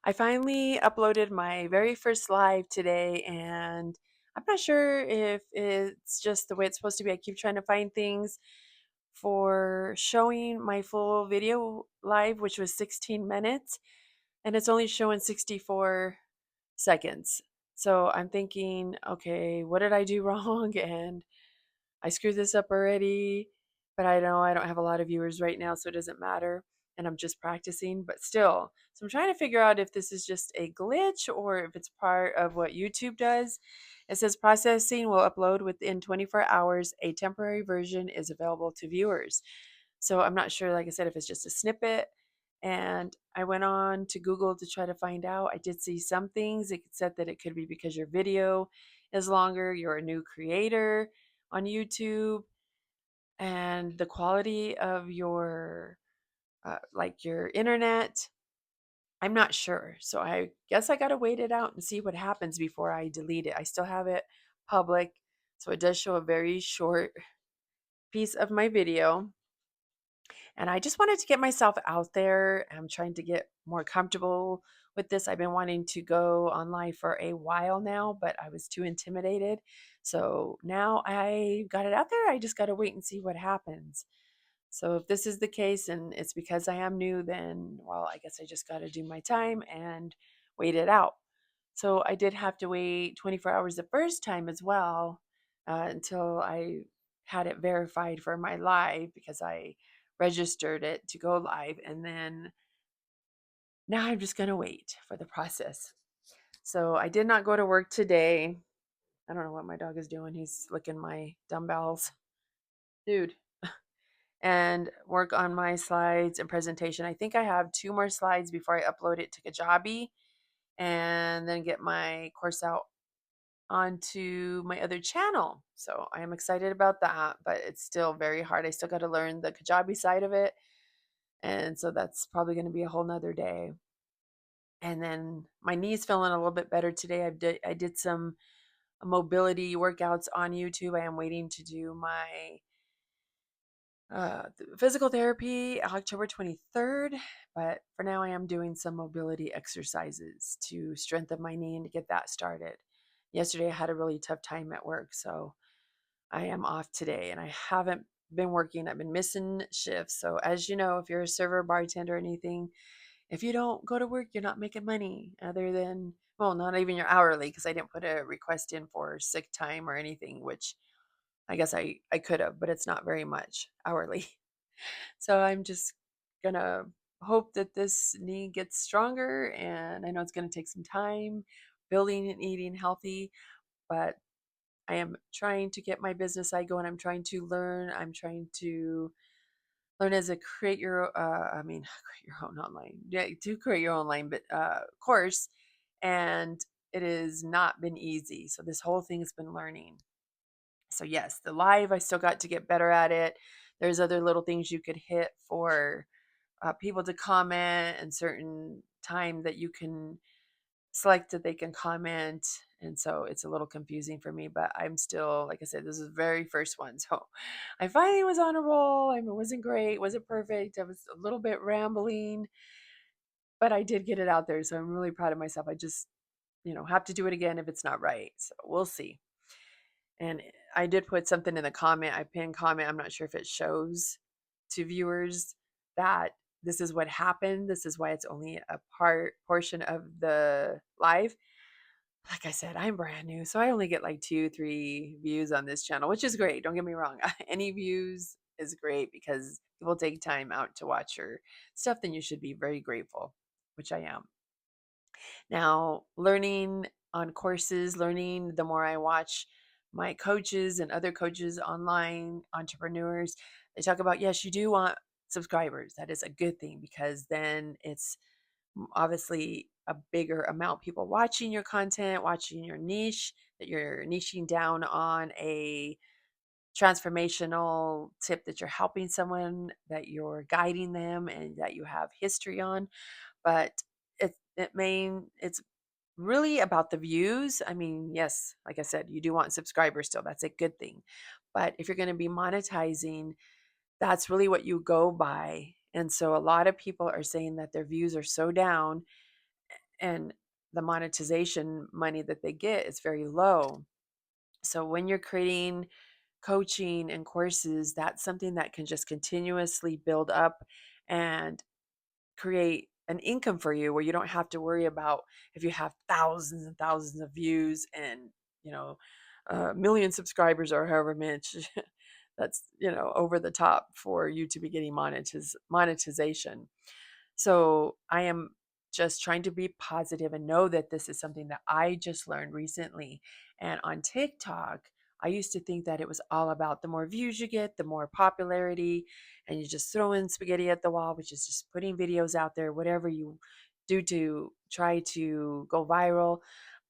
I finally uploaded my very first live today, and I'm not sure if it's just the way it's supposed to be. I keep trying to find things for showing my full video live, which was 16 minutes, and it's only showing 64 seconds. So I'm thinking, okay, what did I do wrong? And I screwed this up already, but I know I don't have a lot of viewers right now, so it doesn't matter. And I'm just practicing, but still. So I'm trying to figure out if this is just a glitch or if it's part of what YouTube does. It says processing will upload within 24 hours. A temporary version is available to viewers. So I'm not sure, like I said, if it's just a snippet. And I went on to Google to try to find out. I did see some things. It said that it could be because your video is longer, you're a new creator on YouTube, and the quality of your like your internet. I'm not sure. So I guess I got to wait it out and see what happens before I delete it. I still have it public, so it does show a very short piece of my video. And I just wanted to get myself out there. I'm trying to get more comfortable with this. I've been wanting to go online for a while now, but I was too intimidated. So now I got it out there. I just got to wait and see what happens. So if this is the case and it's because I am new, then, well, I guess I just got to do my time and wait it out. So I did have to wait 24 hours the first time as well, until I had it verified for my live because I registered it to go live. And then now I'm just going to wait for the process. So I did not go to work today. I don't know what my dog is doing. He's licking my dumbbells. Dude. And work on my slides and presentation. I think I have two more slides before I upload it to Kajabi and then get my course out onto my other channel. So I am excited about that, but it's still very hard. I still got to learn the Kajabi side of it. And so that's probably going to be a whole nother day. And then my knee's feeling a little bit better today. I did some mobility workouts on YouTube. I am waiting to do my physical therapy October 23rd, but for now I am doing some mobility exercises to strengthen my knee and to get that started. Yesterday I had a really tough time at work, so I am off today and I haven't been working. I've been missing shifts. So as you know, if you're a server, bartender, or anything, if you don't go to work, you're not making money other than, well, not even your hourly, because I didn't put a request in for sick time or anything, which I guess I could have, but it's not very much hourly. So I'm just gonna hope that this knee gets stronger, and I know it's gonna take some time building and eating healthy, but I am trying to get my business side going. I'm trying to learn. I'm trying to learn as a create your create your own online. Yeah, to create your online course, and it has not been easy. So this whole thing has been learning. So yes, the live I still got to get better at it. There's other little things you could hit for people to comment and certain time that you can select that they can comment. And so it's a little confusing for me, but I'm still, like I said, this is the very first one. So I finally was on a roll. I mean, it wasn't great, wasn't perfect. I was a little bit rambling, but I did get it out there. So I'm really proud of myself. I just, have to do it again if it's not right. So we'll see. And I did put something in the comment. I pinned comment. I'm not sure if it shows to viewers that this is what happened. This is why it's only a portion of the live. Like I said, I'm brand new, so I only get like 2, 3 views on this channel, which is great. Don't get me wrong. Any views is great because people take time out to watch your stuff. Then you should be very grateful, which I am. Now, learning on courses, learning the more I watch my coaches and other coaches online, entrepreneurs, they talk about, yes, you do want subscribers. That is a good thing because then it's obviously a bigger amount people watching your content, watching your niche, that you're niching down on a transformational tip that you're helping someone, that you're guiding them, and that you have history on. But it's really about the views. I mean, yes, like I said, you do want subscribers still. That's a good thing. But if you're going to be monetizing, that's really what you go by. And so a lot of people are saying that their views are so down and the monetization money that they get is very low. So when you're creating coaching and courses, that's something that can just continuously build up and create an income for you, where you don't have to worry about if you have thousands and thousands of views and, you know, a million subscribers or however much that's, over the top for you to be getting monetization. So I am just trying to be positive and know that this is something that I just learned recently. And on TikTok, I used to think that it was all about the more views you get, the more popularity, and you just throw in spaghetti at the wall, which is just putting videos out there, whatever you do to try to go viral.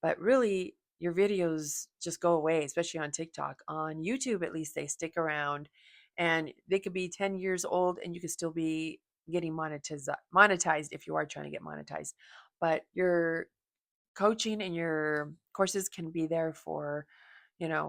But really, your videos just go away, especially on TikTok. On YouTube, at least they stick around, and they could be 10 years old and you could still be getting monetized if you are trying to get monetized. But your coaching and your courses can be there for,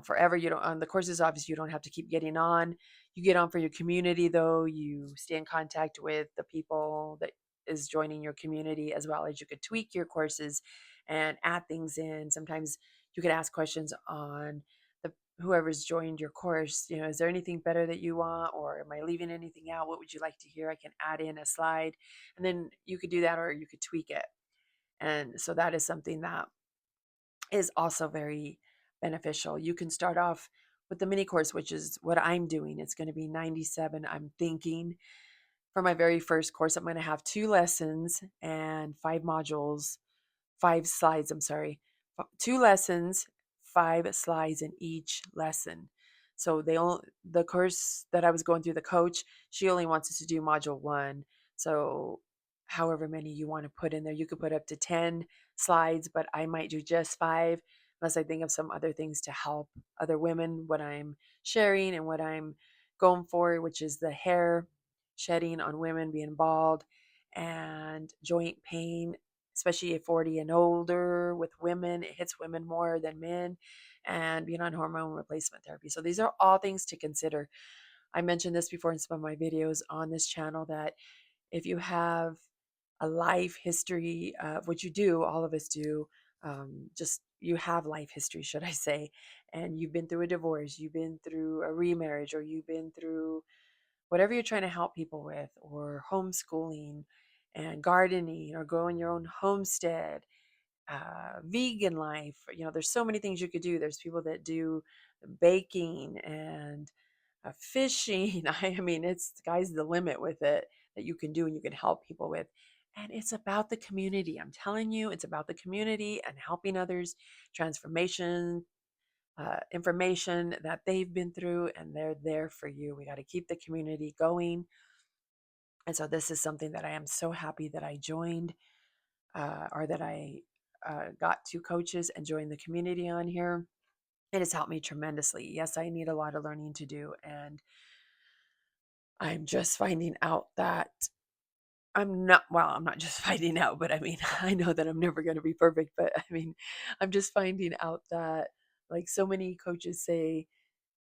forever. You don't, on the courses, obviously you don't have to keep getting on. You get on for your community, though. You stay in contact with the people that is joining your community, as well as you could tweak your courses and add things in. Sometimes you could ask questions on the whoever's joined your course. Is there anything better that you want, or am I leaving anything out? What would you like to hear? I can add in a slide, and then you could do that, or you could tweak it. And so that is something that is also very beneficial. You can start off with the mini course, which is what I'm doing. It's going to be 97, I'm thinking. For my very first course, I'm going to have 2 lessons and 5 modules, 5 slides, I'm sorry. 2 lessons, 5 slides in each lesson. So the course that I was going through, the coach, she only wants us to do module 1. So however many you want to put in there, you could put up to 10 slides, but I might do just 5, unless I think of some other things to help other women, what I'm sharing and what I'm going for, which is the hair shedding on women, being bald, and joint pain, especially at 40 and older. With women, it hits women more than men, and being on hormone replacement therapy. So these are all things to consider. I mentioned this before in some of my videos on this channel, that if you have a life history of what you do, all of us do, just you have life history, should I say, and you've been through a divorce, you've been through a remarriage, or you've been through whatever you're trying to help people with, or homeschooling and gardening, or growing your own homestead, vegan life. There's so many things you could do. There's people that do baking and fishing. I mean, it's the sky's the limit with it that you can do and you can help people with. And it's about the community. I'm telling you, it's about the community and helping others, transformation, information that they've been through, and they're there for you. We got to keep the community going. And so this is something that I am so happy that I joined, or that I got 2 coaches and joined the community on here. It has helped me tremendously. Yes, I need a lot of learning to do. And I'm just finding out that I'm not just finding out, but I mean, I know that I'm never going to be perfect, but I mean, I'm just finding out that, like so many coaches say,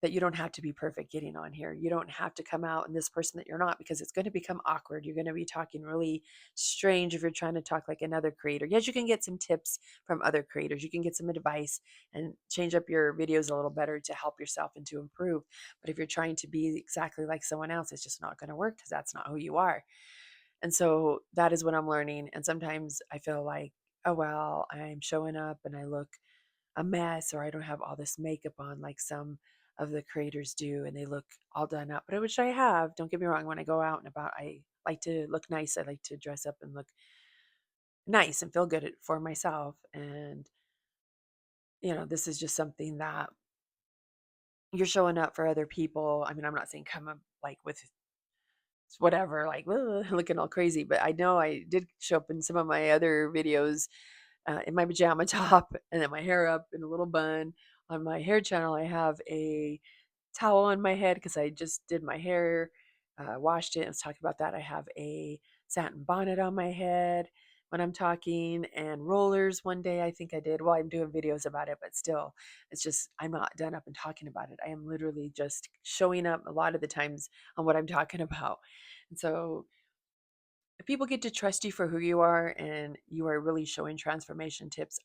that you don't have to be perfect getting on here. You don't have to come out and this person that you're not, because it's going to become awkward. You're going to be talking really strange if you're trying to talk like another creator. Yes, you can get some tips from other creators. You can get some advice and change up your videos a little better to help yourself and to improve. But if you're trying to be exactly like someone else, it's just not going to work, because that's not who you are. And so that is what I'm learning. And sometimes I feel like, oh, well, I'm showing up and I look a mess, or I don't have all this makeup on like some of the creators do, and they look all done up. But I wish I have. Don't get me wrong. When I go out and about, I like to look nice. I like to dress up and look nice and feel good for myself. And, this is just something that you're showing up for other people. I mean, I'm not saying come up like with whatever, like looking all crazy, but I know I did show up in some of my other videos in my pajama top and then my hair up in a little bun. On my hair channel, I have a towel on my head because I just did my hair, washed it. Let's talk about that. I have a satin bonnet on my head when I'm talking, and rollers one day I think I did. Well, I'm doing videos about it, but still, it's just I'm not done up and talking about it. I am literally just showing up a lot of the times on what I'm talking about. And so if people get to trust you for who you are and you are really showing transformation tips,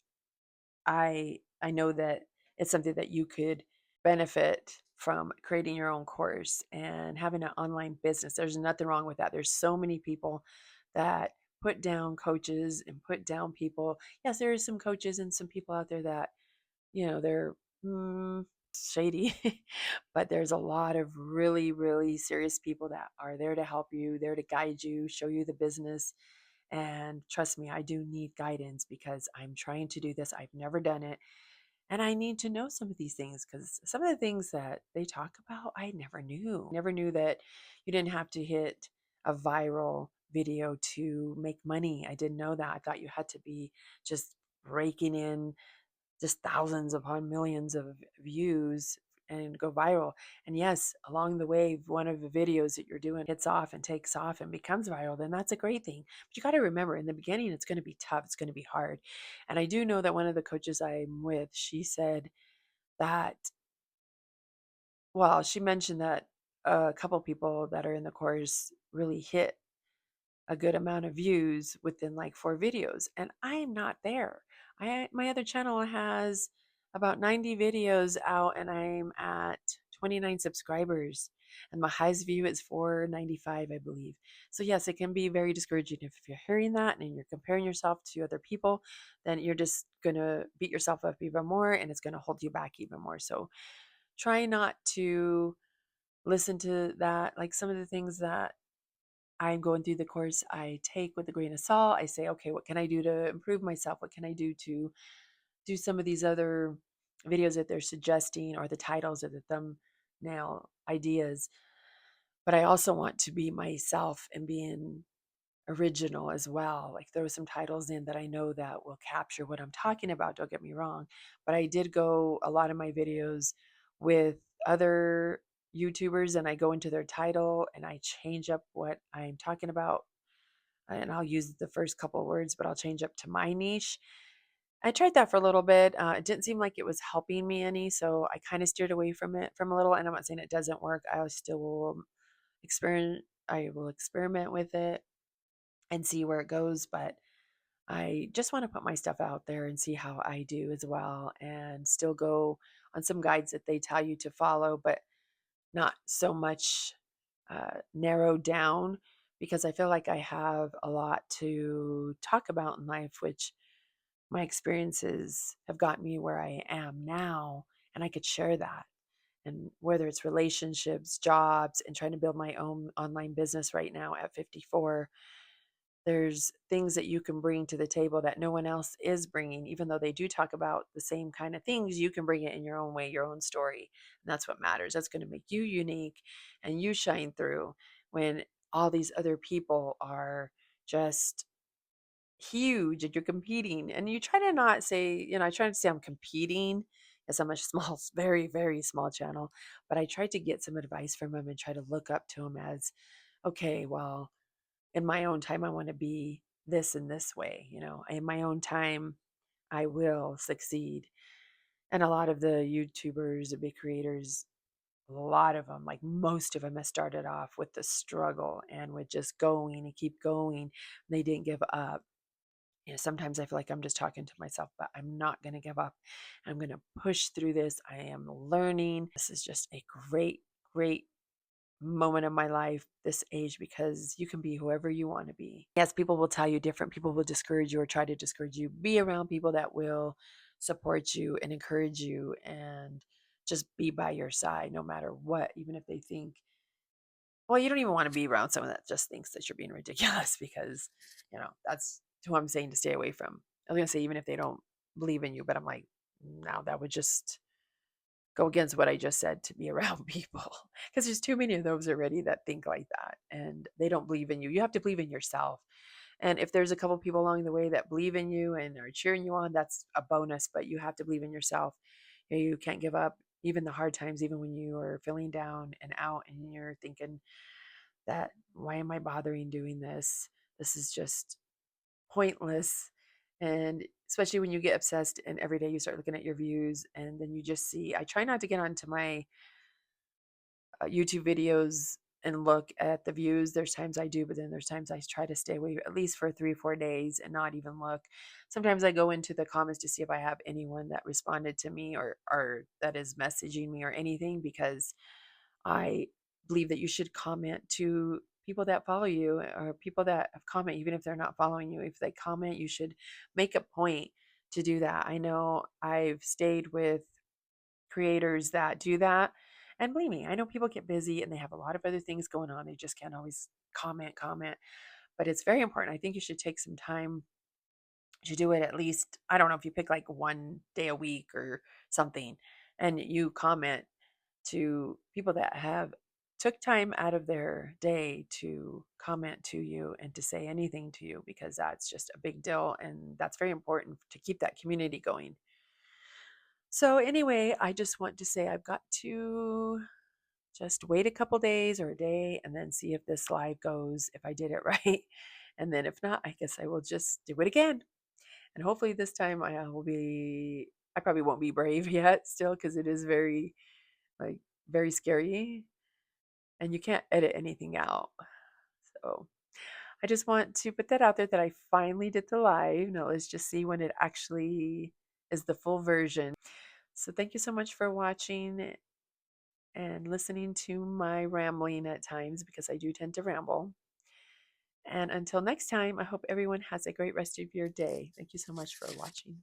I know that it's something that you could benefit from creating your own course and having an online business. There's nothing wrong with that. There's so many people that put down coaches and put down people. Yes, there is some coaches and some people out there that, they're shady, but there's a lot of really, really serious people that are there to help you, there to guide you, show you the business. And trust me, I do need guidance because I'm trying to do this. I've never done it. And I need to know some of these things because some of the things that they talk about, I never knew. Never knew that you didn't have to hit a viral video to make money. I didn't know that. I thought you had to be just raking in just thousands upon millions of views and go viral. And yes, along the way, if one of the videos that you're doing hits off and takes off and becomes viral, then that's a great thing. But you got to remember in the beginning, it's going to be tough, it's going to be hard. And I do know that one of the coaches I'm with, she said that, well, she mentioned that a couple people that are in the course really hit a good amount of views within like 4 videos, and I am not there. My other channel has about 90 videos out, and I'm at 29 subscribers, and my highest view is 495, I believe. So yes, it can be very discouraging if you're hearing that and you're comparing yourself to other people, then you're just gonna beat yourself up even more, and it's gonna hold you back even more. So try not to listen to that. Like some of the things that I'm going through the course, I take with a grain of salt. I say, okay, what can I do to improve myself? What can I do to do some of these other videos that they're suggesting, or the titles or the thumbnail ideas? But I also want to be myself and being original as well. Like throw some titles in that I know that will capture what I'm talking about. Don't get me wrong. But I did go a lot of my videos with other YouTubers, and I go into their title and I change up what I'm talking about, and I'll use the first couple words, but I'll change up to my niche. I tried that for a little bit. It didn't seem like it was helping me any, so I kind of steered away from it from a little. And I'm not saying it doesn't work. I still will experiment. I will experiment with it and see where it goes. But I just want to put my stuff out there and see how I do as well, and still go on some guides that they tell you to follow, but not so much narrowed down, because I feel like I have a lot to talk about in life, which my experiences have got me where I am now, and I could share that. And whether it's relationships, jobs, and trying to build my own online business right now at 54, there's things that you can bring to the table that no one else is bringing. Even though they do talk about the same kind of things, you can bring it in your own way, your own story. And that's what matters. That's going to make you unique and you shine through when all these other people are just huge and you're competing. And you try to not say, I try to say I'm competing, as I'm a small, very, very small channel, but I try to get some advice from them and try to look up to them as, okay, well, in my own time, I want to be this in this way. In my own time, I will succeed. And a lot of the YouTubers, the big creators, a lot of them, like most of them, have started off with the struggle and with just going and keep going. They didn't give up. Sometimes I feel like I'm just talking to myself, but I'm not going to give up. I'm going to push through this. I am learning. This is just a great, great moment of my life, this age, because you can be whoever you want to be. Yes, people will tell you different. People will discourage you or try to discourage you. Be around people that will support you and encourage you and just be by your side no matter what, even if they think, well, you don't even want to be around someone that just thinks that you're being ridiculous because, that's who I'm saying to stay away from. I was going to say, even if they don't believe in you, but I'm like, no, that would just go against what I just said, to be around people, because there's too many of those already that think like that and they don't believe in you. You have to believe in yourself. And if there's a couple people along the way that believe in you and are cheering you on, that's a bonus, but you have to believe in yourself. You can't give up even the hard times, even when you are feeling down and out and you're thinking that, why am I bothering doing this? This is just pointless. And especially when you get obsessed and every day you start looking at your views, and then you just see, I try not to get onto my YouTube videos and look at the views. There's times I do, but then there's times I try to stay away at least for 3 or 4 days and not even look. Sometimes I go into the comments to see if I have anyone that responded to me or that is messaging me or anything, because I believe that you should comment to people that follow you or people that have comment, even if they're not following you. If they comment, you should make a point to do that. I know I've stayed with creators that do that. And believe me, I know people get busy and they have a lot of other things going on. They just can't always comment. But it's very important. I think you should take some time to do it at least. I don't know if you pick like 1 day a week or something, and you comment to people that have took time out of their day to comment to you and to say anything to you, because that's just a big deal and that's very important to keep that community going. So anyway, I just want to say I've got to just wait a couple days or a day and then see if this live goes, if I did it right. And then if not, I guess I will just do it again. And hopefully this time I probably won't be brave yet still, because it is very, like, very scary and you can't edit anything out. So I just want to put that out there that I finally did the live. Now let's just see when it actually is the full version. So thank you so much for watching and listening to my rambling at times, because I do tend to ramble. And until next time, I hope everyone has a great rest of your day. Thank you so much for watching.